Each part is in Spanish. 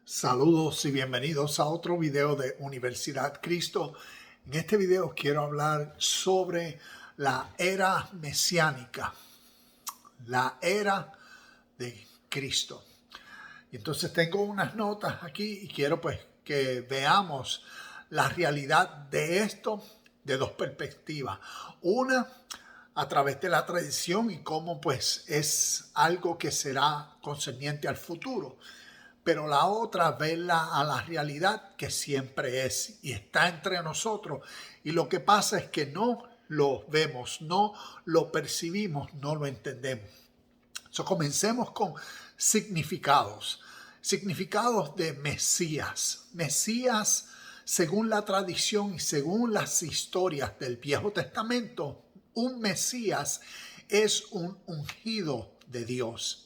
Saludos y bienvenidos a otro video de Universidad Cristo. En este video quiero hablar sobre la era mesiánica, la era de Cristo. Y entonces tengo unas notas aquí y quiero que veamos la realidad de esto de dos perspectivas. Una, a través de la tradición y cómo es algo que será concerniente al futuro. Pero la otra, verla a la realidad que siempre es y está entre nosotros. Y lo que pasa es que no lo vemos, no lo percibimos, no lo entendemos. Comencemos con significados. Significados de Mesías. Mesías, según la tradición y según las historias del Viejo Testamento, un Mesías es un ungido de Dios.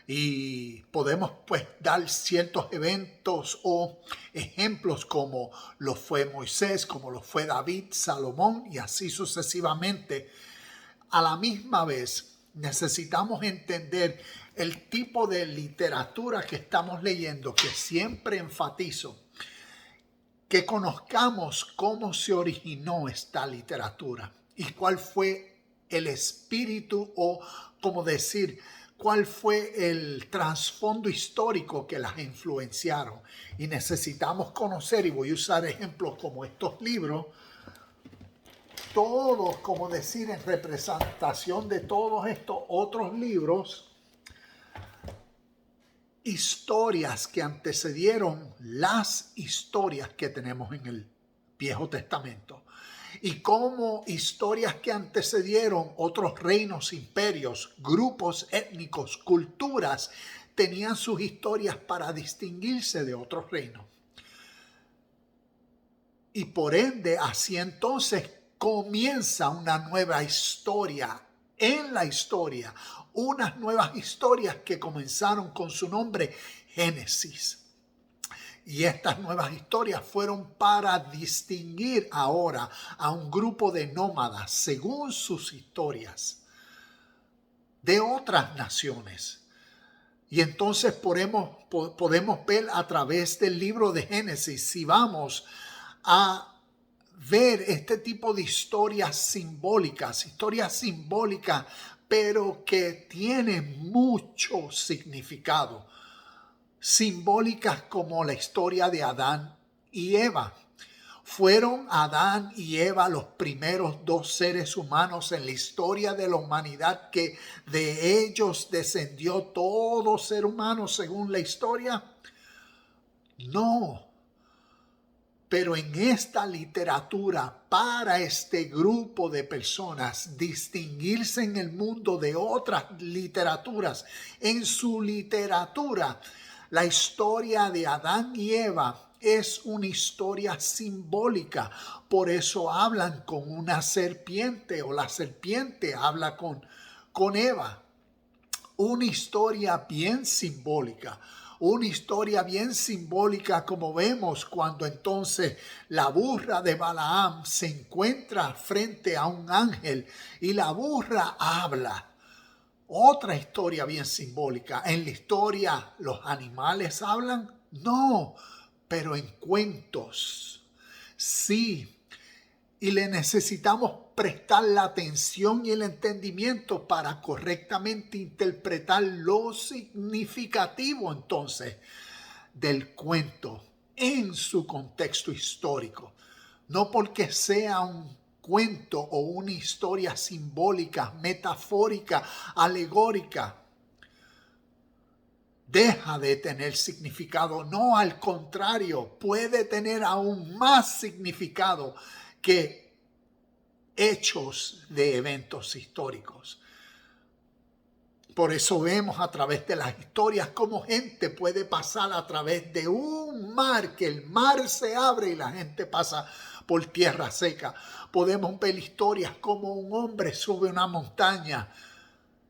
Y podemos dar ciertos eventos o ejemplos como lo fue Moisés, como lo fue David, Salomón y así sucesivamente. A la misma vez necesitamos entender el tipo de literatura que estamos leyendo, que siempre enfatizo, que conozcamos cómo se originó esta literatura y cuál fue el espíritu o, como decir, cuál fue el trasfondo histórico que las influenciaron. Y necesitamos conocer, y voy a usar ejemplos como estos libros, todos, como decir, en representación de todos estos otros libros, historias que antecedieron las historias que tenemos en el Viejo Testamento. Y como historias que antecedieron otros reinos, imperios, grupos étnicos, culturas, tenían sus historias para distinguirse de otros reinos. Y por ende, así entonces comienza una nueva historia en la historia. Unas nuevas historias que comenzaron con su nombre Génesis. Y estas nuevas historias fueron para distinguir ahora a un grupo de nómadas, según sus historias, de otras naciones. Y entonces podemos ver a través del libro de Génesis, si vamos a ver este tipo de historias simbólicas, pero que tienen mucho significado. Simbólicas como la historia de Adán y Eva. Fueron Adán y Eva los primeros dos seres humanos en la historia de la humanidad, que de ellos descendió todo ser humano según la historia. No. Pero en esta literatura, para este grupo de personas, distinguirse en el mundo de otras literaturas, en su literatura, la historia de Adán y Eva es una historia simbólica. Por eso hablan con una serpiente, o la serpiente habla con Eva. Una historia bien simbólica. Una historia bien simbólica, como vemos cuando entonces la burra de Balaam se encuentra frente a un ángel y la burra habla. Otra historia bien simbólica. En la historia, ¿los animales hablan? No, pero en cuentos, sí. Y le necesitamos prestar la atención y el entendimiento para correctamente interpretar lo significativo entonces del cuento en su contexto histórico. No porque sea un cuento o una historia simbólica, metafórica, alegórica, deja de tener significado. No, al contrario, puede tener aún más significado que hechos de eventos históricos. Por eso vemos a través de las historias cómo gente puede pasar a través de un mar, que el mar se abre y la gente pasa por tierra seca. Podemos ver historias como un hombre sube una montaña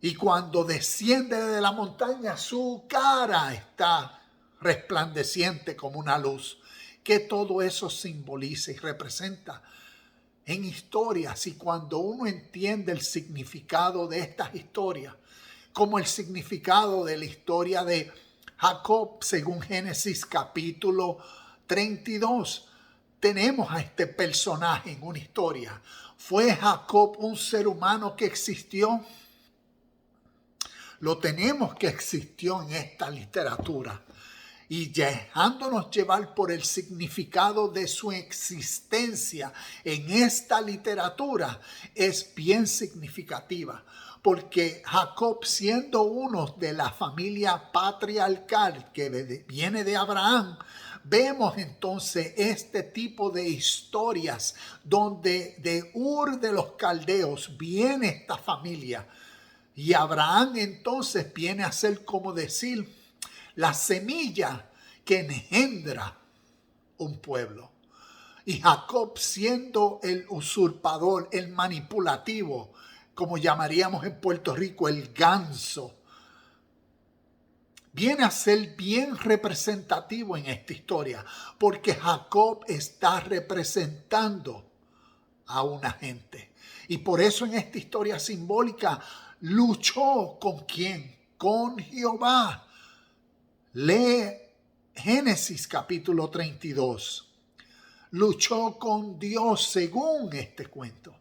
y cuando desciende de la montaña su cara está resplandeciente como una luz. Que todo eso simboliza y representa en historias. Y cuando uno entiende el significado de estas historias, como el significado de la historia de Jacob, según Génesis capítulo 32, tenemos a este personaje en una historia. ¿Fue Jacob un ser humano que existió? Lo tenemos que existió en esta literatura. Y dejándonos llevar por el significado de su existencia en esta literatura es bien significativa. Porque Jacob, siendo uno de la familia patriarcal que viene de Abraham, vemos entonces este tipo de historias donde de Ur de los Caldeos viene esta familia. Y Abraham entonces viene a ser como decir la semilla que engendra un pueblo. Y Jacob, siendo el usurpador, el manipulativo, como llamaríamos en Puerto Rico el ganso, viene a ser bien representativo en esta historia, porque Jacob está representando a una gente. Y por eso en esta historia simbólica luchó ¿con quién? Con Jehová. Lee Génesis capítulo 32. Luchó con Dios según este cuento.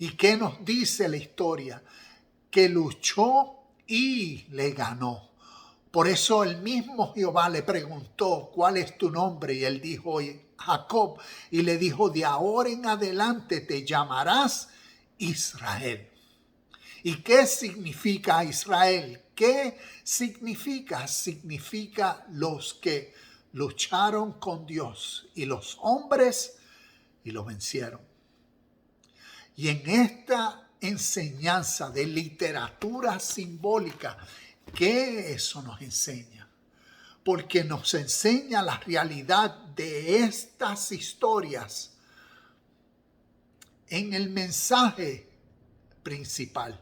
¿Y qué nos dice la historia? Que luchó y le ganó. Por eso el mismo Jehová le preguntó, ¿cuál es tu nombre? Y él dijo, Jacob. Y le dijo, de ahora en adelante te llamarás Israel. ¿Y qué significa Israel? ¿Qué significa? Significa los que lucharon con Dios y los hombres y lo vencieron. Y en esta enseñanza de literatura simbólica, ¿qué eso nos enseña? Porque nos enseña la realidad de estas historias en el mensaje principal.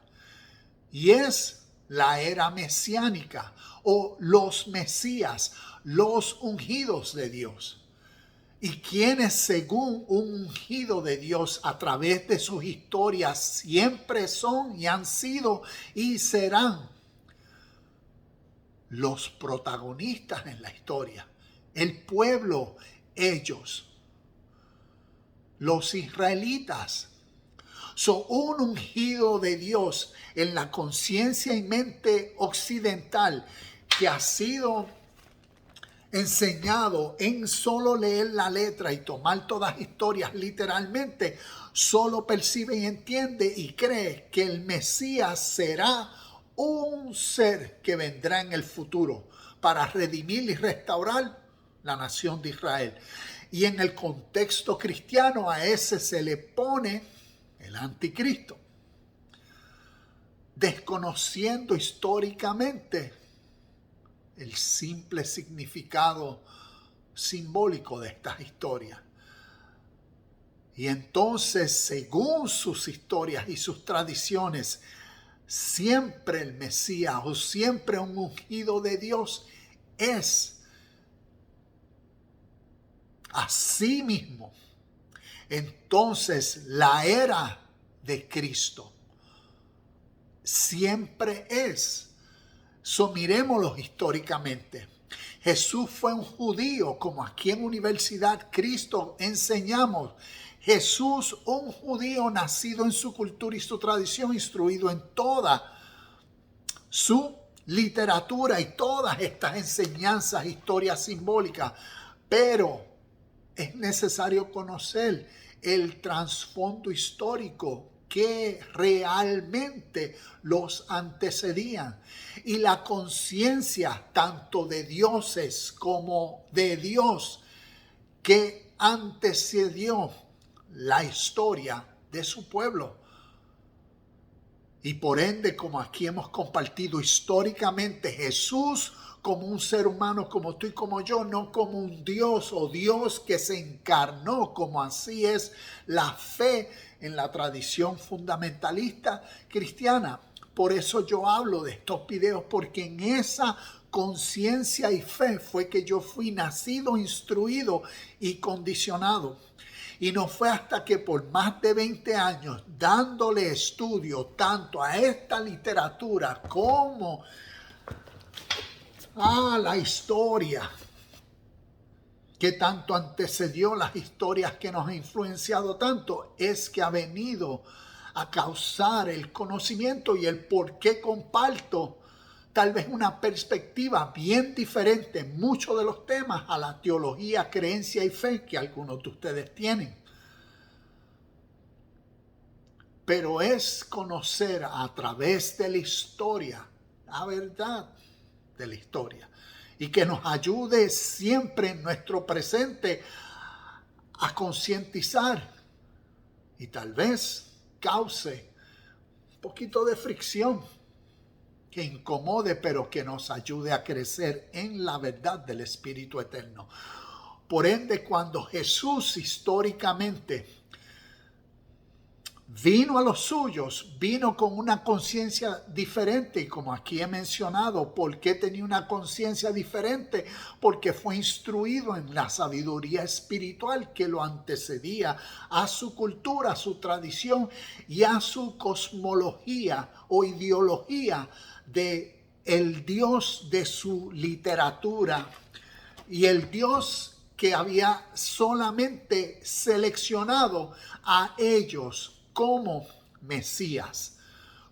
Y es la era mesiánica o los Mesías, los ungidos de Dios. Y quienes según un ungido de Dios a través de sus historias siempre son y han sido y serán los protagonistas en la historia. El pueblo, ellos, los israelitas. Son un ungido de Dios en la conciencia y mente occidental que ha sido enseñado en solo leer la letra y tomar todas las historias literalmente, solo percibe y entiende y cree que el Mesías será un ser que vendrá en el futuro para redimir y restaurar la nación de Israel. Y en el contexto cristiano a ese se le pone el anticristo, desconociendo históricamente el simple significado simbólico de estas historias. Y entonces, según sus historias y sus tradiciones, siempre el Mesías o siempre un ungido de Dios es a sí mismo. Entonces, la era de Cristo siempre es. Miremoslo históricamente. Jesús fue un judío, como aquí en Universidad Cristo enseñamos. Jesús, un judío nacido en su cultura y su tradición, instruido en toda su literatura y todas estas enseñanzas, historias simbólicas. Pero es necesario conocer el trasfondo histórico que realmente los antecedían y la conciencia tanto de dioses como de Dios que antecedió la historia de su pueblo. Y por ende, como aquí hemos compartido históricamente, Jesús como un ser humano como tú y como yo, no como un Dios o Dios que se encarnó, como así es la fe en la tradición fundamentalista cristiana. Por eso yo hablo de estos videos, porque en esa conciencia y fe fue que yo fui nacido, instruido y condicionado. Y no fue hasta que por más de 20 años, dándole estudio tanto a esta literatura como La historia que tanto antecedió las historias que nos ha influenciado tanto, es que ha venido a causar el conocimiento y el por qué comparto tal vez una perspectiva bien diferente en muchos de los temas a la teología, creencia y fe que algunos de ustedes tienen. Pero es conocer a través de la historia, la verdad de la historia, y que nos ayude siempre en nuestro presente a concientizar y tal vez cause un poquito de fricción que incomode, pero que nos ayude a crecer en la verdad del Espíritu Eterno. Por ende, cuando Jesús históricamente vino a los suyos, vino con una conciencia diferente, y como aquí he mencionado, ¿por qué tenía una conciencia diferente? Porque fue instruido en la sabiduría espiritual que lo antecedía a su cultura, a su tradición y a su cosmología o ideología de el Dios de su literatura y el Dios que había solamente seleccionado a ellos como Mesías,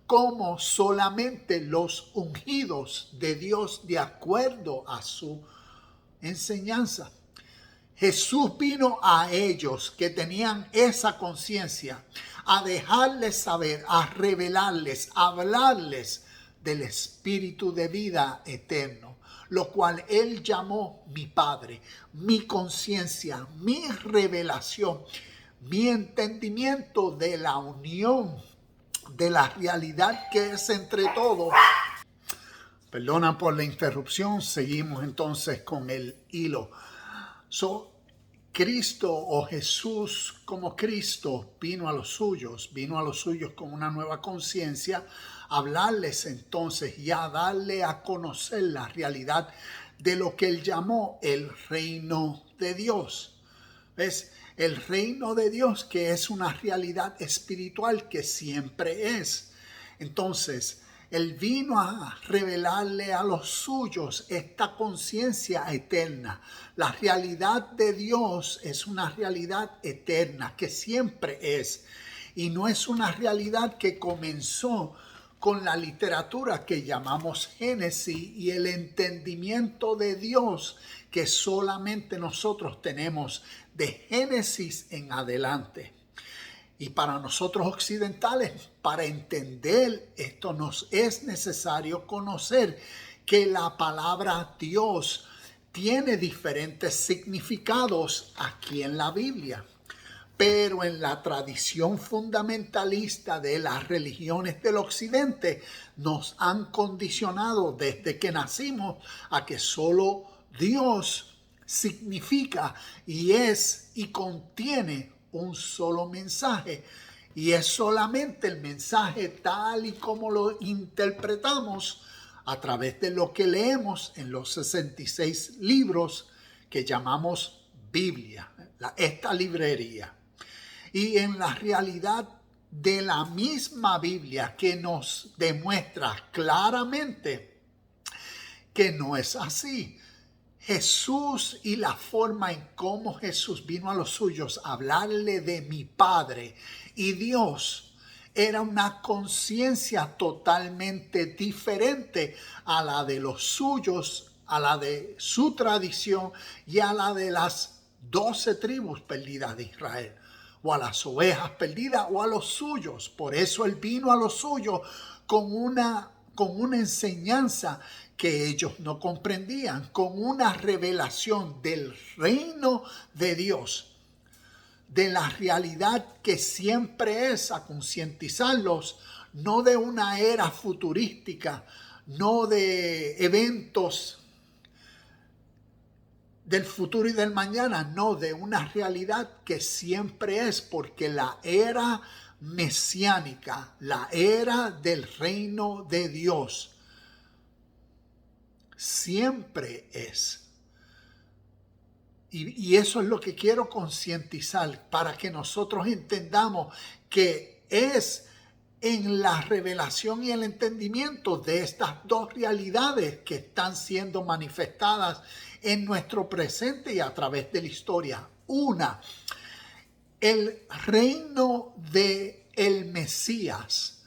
como solamente los ungidos de Dios de acuerdo a su enseñanza. Jesús vino a ellos que tenían esa conciencia, a dejarles saber, a revelarles, a hablarles del espíritu de vida eterno, lo cual Él llamó mi Padre, mi conciencia, mi revelación, mi entendimiento de la unión, de la realidad que es entre todos. Perdona por la interrupción, seguimos entonces con el hilo. Cristo o Jesús como Cristo vino a los suyos con una nueva conciencia, hablarles entonces y a darle a conocer la realidad de lo que Él llamó el reino de Dios. ¿Ves? El reino de Dios, que es una realidad espiritual que siempre es. Entonces, Él vino a revelarle a los suyos esta conciencia eterna. La realidad de Dios es una realidad eterna que siempre es. Y no es una realidad que comenzó con la literatura que llamamos Génesis y el entendimiento de Dios que solamente nosotros tenemos de Génesis en adelante. Y para nosotros occidentales, para entender esto, nos es necesario conocer que la palabra Dios tiene diferentes significados aquí en la Biblia. Pero en la tradición fundamentalista de las religiones del occidente nos han condicionado desde que nacimos a que solo Dios significa y es y contiene un solo mensaje. Y es solamente el mensaje tal y como lo interpretamos a través de lo que leemos en los 66 libros que llamamos Biblia, esta librería. Y en la realidad de la misma Biblia que nos demuestra claramente que no es así. Jesús y la forma en cómo Jesús vino a los suyos a hablarle de mi Padre y Dios era una conciencia totalmente diferente a la de los suyos, a la de su tradición y a la de las 12 tribus perdidas de Israel, o a las ovejas perdidas o a los suyos. Por eso Él vino a los suyos con una enseñanza que ellos no comprendían, con una revelación del reino de Dios, de la realidad que siempre es, a concientizarlos, no de una era futurística, no de eventos del futuro y del mañana, no, de una realidad que siempre es, porque la era mesiánica, la era del reino de Dios, siempre es. Y eso es lo que quiero concientizar para que nosotros entendamos que es en la revelación y el entendimiento de estas dos realidades que están siendo manifestadas en nuestro presente y a través de la historia. Una, el reino de el Mesías,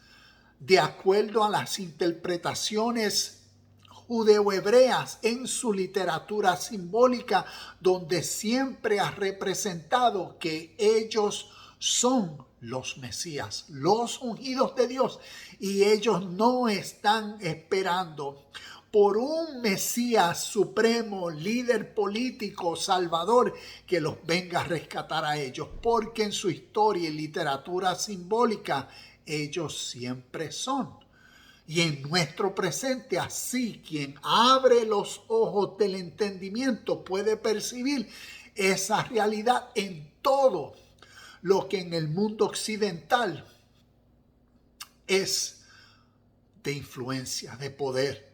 de acuerdo a las interpretaciones judeo-hebreas en su literatura simbólica, donde siempre ha representado que ellos son los Mesías, los ungidos de Dios, y ellos no están esperando por un Mesías supremo, líder político, salvador, que los venga a rescatar a ellos, porque en su historia y literatura simbólica ellos siempre son. Y en nuestro presente, así, quien abre los ojos del entendimiento puede percibir esa realidad en todo lo que en el mundo occidental es de influencia, de poder.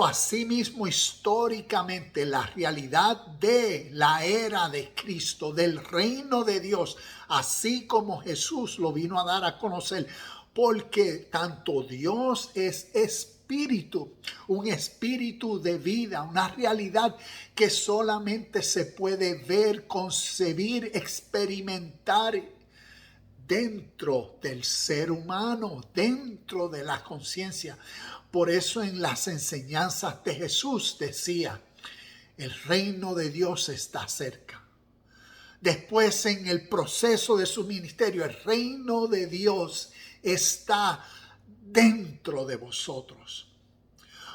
Asimismo, históricamente, la realidad de la era de Cristo, del reino de Dios, así como Jesús lo vino a dar a conocer, porque tanto Dios es espíritu, un espíritu de vida, una realidad que solamente se puede ver, concebir, experimentar dentro del ser humano, dentro de la conciencia. Por eso en las enseñanzas de Jesús decía, el reino de Dios está cerca. Después en el proceso de su ministerio, el reino de Dios está dentro de vosotros.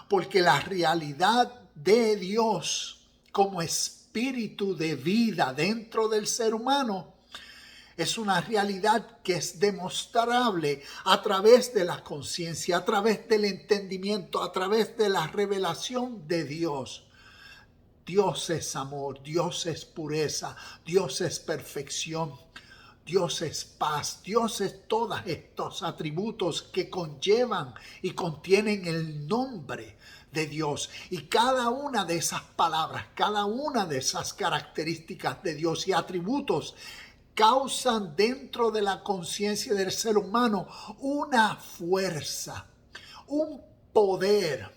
Porque la realidad de Dios como espíritu de vida dentro del ser humano es una realidad que es demostrable a través de la conciencia, a través del entendimiento, a través de la revelación de Dios. Dios es amor, Dios es pureza, Dios es perfección, Dios es paz, Dios es todos estos atributos que conllevan y contienen el nombre de Dios. Y cada una de esas palabras, cada una de esas características de Dios y atributos causan dentro de la conciencia del ser humano una fuerza, un poder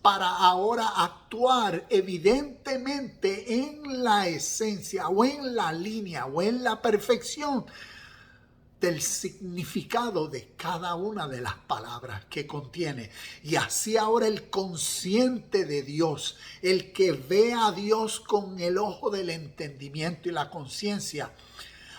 para ahora actuar evidentemente en la esencia o en la línea o en la perfección del significado de cada una de las palabras que contiene. Y así ahora el consciente de Dios, el que ve a Dios con el ojo del entendimiento y la conciencia,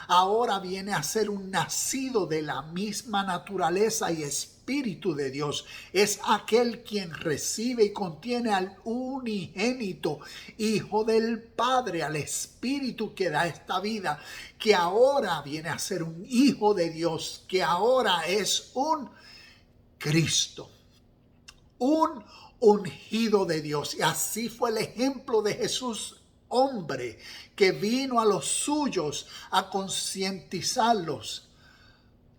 ahora viene a ser un nacido de la misma naturaleza y espíritu de Dios. Es aquel quien recibe y contiene al unigénito Hijo del Padre, al Espíritu que da esta vida, que ahora viene a ser un Hijo de Dios, que ahora es un Cristo, un ungido de Dios. Y así fue el ejemplo de Jesús, hombre que vino a los suyos a concientizarlos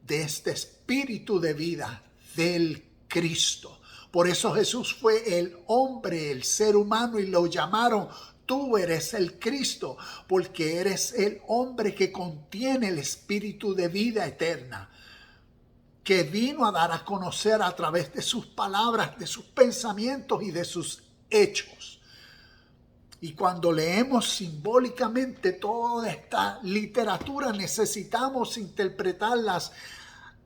de este espíritu de vida del Cristo. Por eso Jesús fue el hombre, el ser humano, y lo llamaron: tú eres el Cristo, porque eres el hombre que contiene el espíritu de vida eterna, que vino a dar a conocer a través de sus palabras, de sus pensamientos y de sus hechos. Y cuando leemos simbólicamente toda esta literatura, necesitamos interpretarlas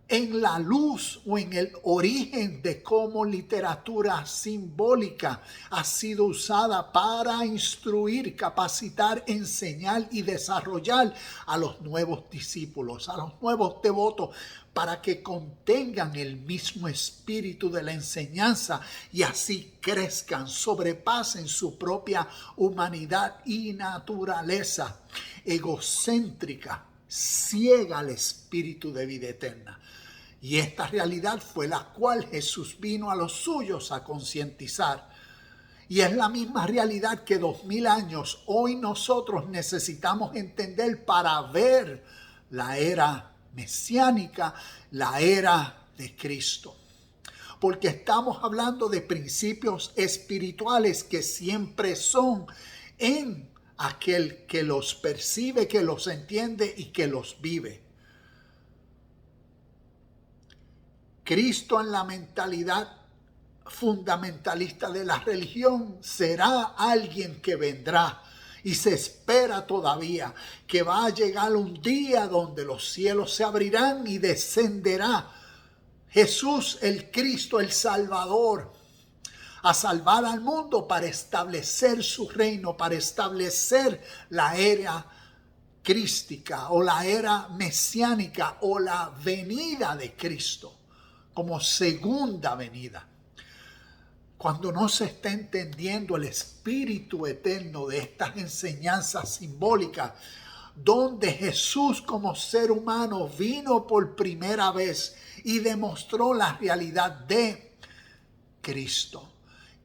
en la luz o en el origen de cómo literatura simbólica ha sido usada para instruir, capacitar, enseñar y desarrollar a los nuevos discípulos, a los nuevos devotos, para que contengan el mismo espíritu de la enseñanza y así crezcan, sobrepasen su propia humanidad y naturaleza egocéntrica, ciega al espíritu de vida eterna. Y esta realidad fue la cual Jesús vino a los suyos a concientizar. Y es la misma realidad que 2000 años hoy nosotros necesitamos entender para ver la era mesiánica, la era de Cristo. Porque estamos hablando de principios espirituales que siempre son en aquel que los percibe, que los entiende y que los vive. Cristo en la mentalidad fundamentalista de la religión será alguien que vendrá y se espera todavía que va a llegar un día donde los cielos se abrirán y descenderá Jesús el Cristo, el Salvador, a salvar al mundo para establecer su reino, para establecer la era crística o la era mesiánica o la venida de Cristo como segunda venida. Cuando no se está entendiendo el espíritu eterno de estas enseñanzas simbólicas, donde Jesús como ser humano vino por primera vez y demostró la realidad de Cristo.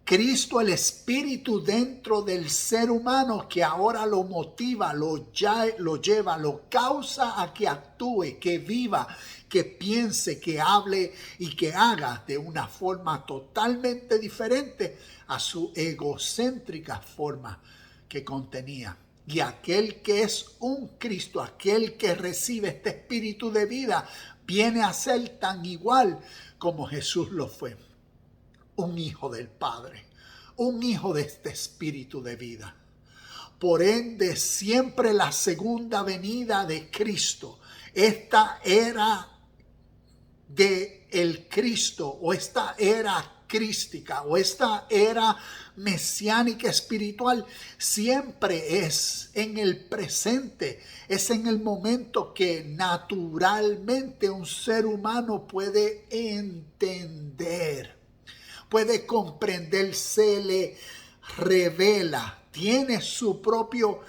Cristo, el espíritu dentro del ser humano que ahora lo motiva, lo lleva, lo causa a que actúe, que viva, que piense, que hable y que haga de una forma totalmente diferente a su egocéntrica forma que contenía. Y aquel que es un Cristo, aquel que recibe este espíritu de vida, viene a ser tan igual como Jesús lo fue. Un hijo del Padre, un hijo de este espíritu de vida. Por ende, siempre la segunda venida de Cristo, esta era de el Cristo o esta era crística o esta era mesiánica espiritual siempre es en el presente, es en el momento que naturalmente un ser humano puede entender, puede comprender, se le revela, tiene su propio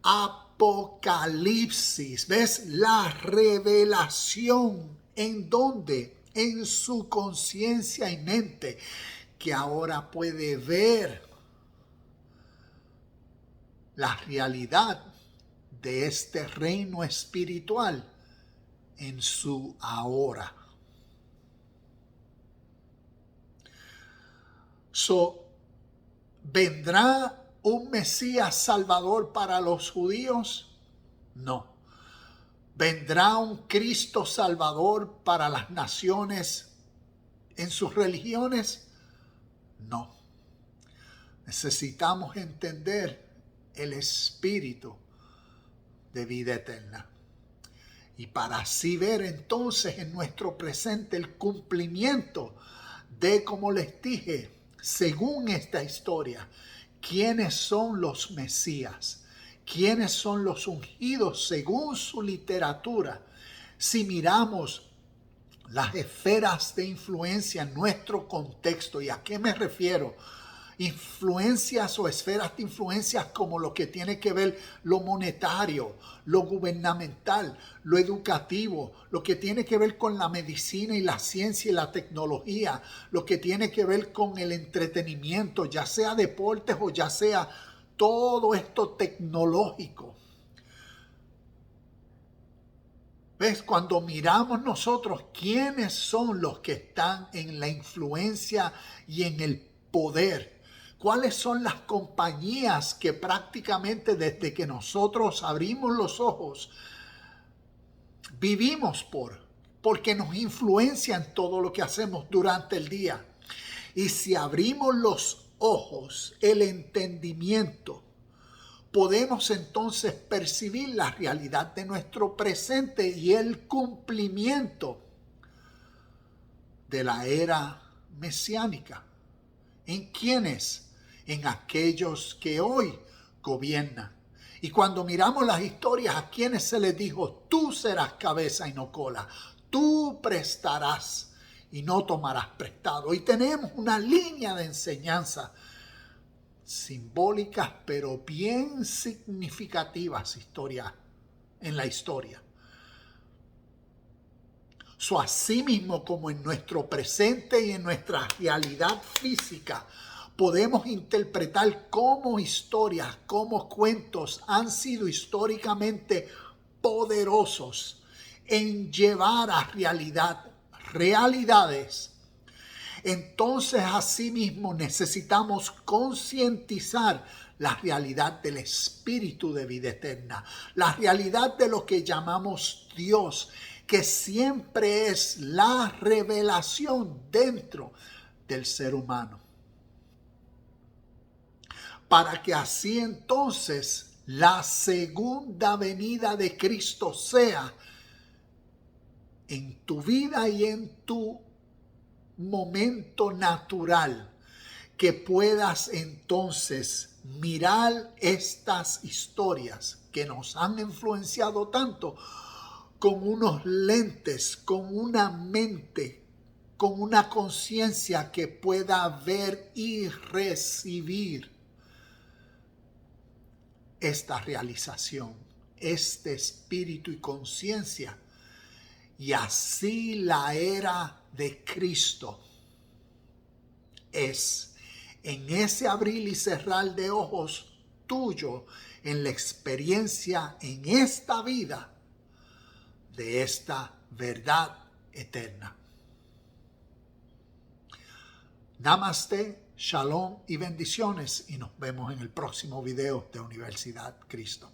apocalipsis. ¿Ves? La revelación. ¿En dónde? En su conciencia y mente, que ahora puede ver la realidad de este reino espiritual en su ahora. ¿Vendrá un Mesías Salvador para los judíos? No. ¿Vendrá un Cristo Salvador para las naciones en sus religiones? No. Necesitamos entender el espíritu de vida eterna. Y para así ver entonces en nuestro presente el cumplimiento de, como les dije, según esta historia, quiénes son los Mesías. ¿Quiénes son los ungidos según su literatura? Si miramos las esferas de influencia en nuestro contexto, ¿y a qué me refiero? Influencias o esferas de influencias como lo que tiene que ver lo monetario, lo gubernamental, lo educativo, lo que tiene que ver con la medicina y la ciencia y la tecnología, lo que tiene que ver con el entretenimiento, ya sea deportes o ya sea todo esto tecnológico. ¿Ves? Cuando miramos nosotros quiénes son los que están en la influencia y en el poder, cuáles son las compañías que prácticamente desde que nosotros abrimos los ojos vivimos porque nos influencian todo lo que hacemos durante el día. Y si abrimos los ojos, el entendimiento, podemos entonces percibir la realidad de nuestro presente y el cumplimiento de la era mesiánica. ¿En quiénes? En aquellos que hoy gobiernan. Y cuando miramos las historias, ¿a quienes se les dijo? Tú serás cabeza y no cola. Tú prestarás y no tomarás prestado. Y tenemos una línea de enseñanza simbólicas, pero bien significativas en la historia. Así mismo como en nuestro presente y en nuestra realidad física, podemos interpretar cómo historias, cómo cuentos han sido históricamente poderosos en llevar a realidades. Entonces, asimismo, necesitamos concientizar la realidad del espíritu de vida eterna, la realidad de lo que llamamos Dios, que siempre es la revelación dentro del ser humano. Para que así entonces la segunda venida de Cristo sea en tu vida y en tu momento natural, que puedas entonces mirar estas historias que nos han influenciado tanto con unos lentes, con una mente, con una conciencia que pueda ver y recibir esta realización, este espíritu y conciencia. Y así la era de Cristo es en ese abrir y cerrar de ojos tuyo, en la experiencia en esta vida de esta verdad eterna. Namaste, shalom y bendiciones, y nos vemos en el próximo video de Universidad Cristo.